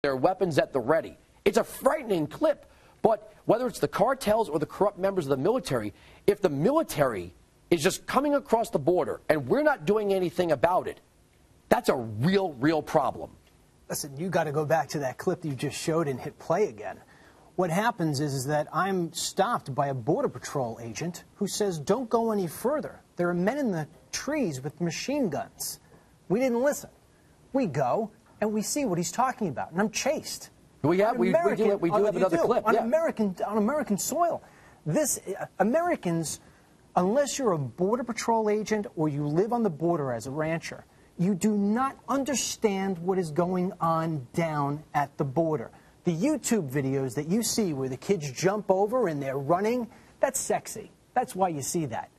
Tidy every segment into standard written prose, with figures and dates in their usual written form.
their weapons at the ready. It's a frightening clip. But whether it's the cartels or the corrupt members of the military, if the military is just coming across the border and we're not doing anything about it, that's a real problem. Listen, you got to go back to that clip that you just showed and hit play again. What happens is that I'm stopped by a Border Patrol agent who says, don't go any further. There are men in the trees with machine guns. We didn't listen. We go and we see what he's talking about, and I'm chased. We do have another clip. On American soil. Americans, unless you're a Border Patrol agent or you live on the border as a rancher, you do not understand what is going on down at the border. The YouTube videos that you see where the kids jump over and they're running, that's sexy. That's why you see that.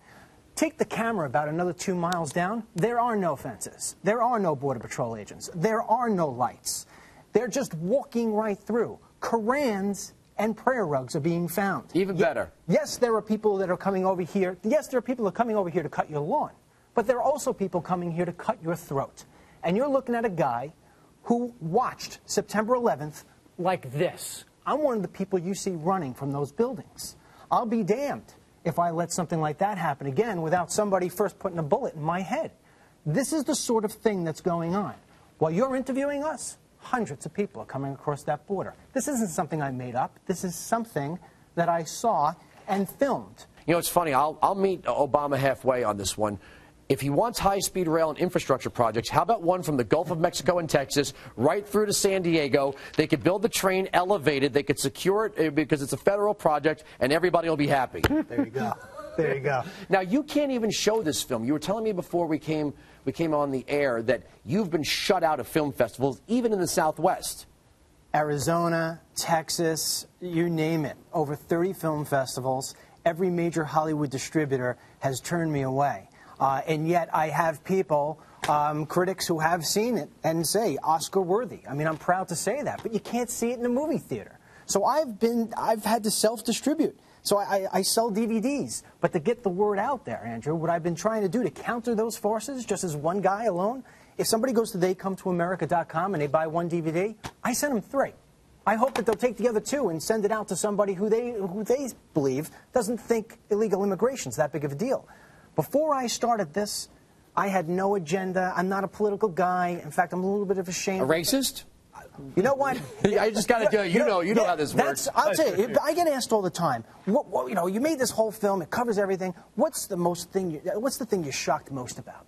Take the camera about another 2 miles down. There are no fences. There are no Border Patrol agents. There are no lights. They're just walking right through. Korans and prayer rugs are being found. Even better. Yes, there are people that are coming over here. Yes, there are people that are coming over here to cut your lawn. But there are also people coming here to cut your throat. And you're looking at a guy who watched September 11th like this. I'm one of the people you see running from those buildings. I'll be damned if I let something like that happen again without somebody first putting a bullet in my head. This is the sort of thing that's going on. While you're interviewing us, hundreds of people are coming across that border. This isn't something I made up. This is something that I saw and filmed. You know, it's funny. I'll meet Obama halfway on this one. If he wants high-speed rail and infrastructure projects, how about one from the Gulf of Mexico and Texas right through to San Diego? They could build the train elevated. They could secure it because it's a federal project, and everybody will be happy. There you go. There you go. Now, you can't even show this film. You were telling me before we came on the air that you've been shut out of film festivals, even in the Southwest. Arizona, Texas, you name it. Over 30 film festivals. Every major Hollywood distributor has turned me away. And yet I have people, critics who have seen it and say Oscar-worthy. I mean, I'm proud to say that, but you can't see it in a movie theater. So I've had to self-distribute. So I sell DVDs. But to get the word out there, Andrew, what I've been trying to do to counter those forces, just as one guy alone, if somebody goes to theycometoamerica.com and they buy one DVD, I send them 3. I hope that they'll take the other 2 and send it out to somebody who they believe doesn't think illegal immigration is that big of a deal. Before I started this, I had no agenda. I'm not a political guy. In fact, I'm a little bit of a shame. A racist? You know what? I just got to do it. You know how this works. I'll tell you, I get asked all the time, you know, you made this whole film. It covers everything. What's the thing you're shocked most about?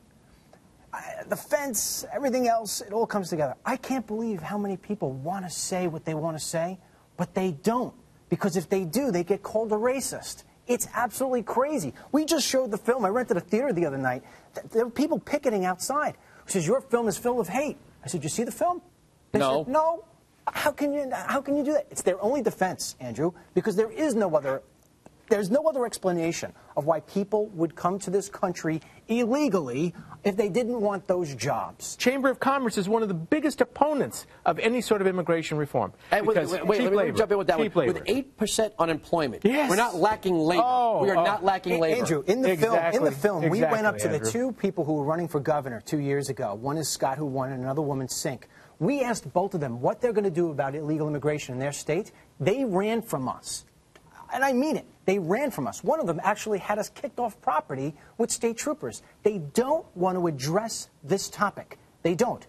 The fence, everything else, it all comes together. I can't believe how many people want to say what they want to say, but they don't. Because if they do, they get called a racist. It's absolutely crazy. We just showed the film. I rented a theater the other night. There were people picketing outside who says, your film is filled with hate. I said, you see the film? They No. said, no. How can you do that? It's their only defense, Andrew, because there's no other explanation of why people would come to this country illegally if they didn't want those jobs. Chamber of Commerce is one of the biggest opponents of any sort of immigration reform. And wait, let me jump in with that one. With 8% unemployment, yes. We're not lacking labor. We are not lacking labor. Andrew, in the film, we went up to the 2 people who were running for governor 2 years ago. One is Scott, who won, and another woman, Sink. We asked both of them what they're going to do about illegal immigration in their state. They ran from us. And I mean it. They ran from us. One of them actually had us kicked off property with state troopers. They don't want to address this topic. They don't.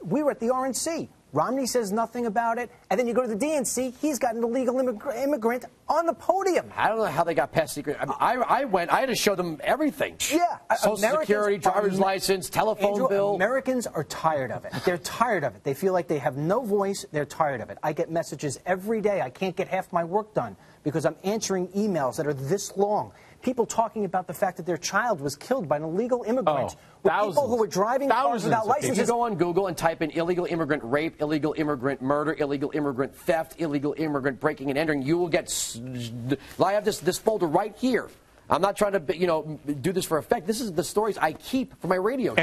We were at the RNC. Romney says nothing about it. And then you go to the DNC, he's got an illegal immigrant on the podium. I don't know how they got past secret. I went. I had to show them everything. Yeah. Social Security, driver's license, telephone bill. Americans are tired of it. They're tired of it. They feel like they have no voice. They're tired of it. I get messages every day. I can't get half my work done because I'm answering emails that are this long. People talking about the fact that their child was killed by an illegal immigrant. People who were driving cars without licenses. If you go on Google and type in illegal immigrant rape, illegal immigrant murder, illegal immigrant theft, illegal immigrant breaking and entering, you will get... I have this folder right here. I'm not trying to, do this for effect. This is the stories I keep for my radio show.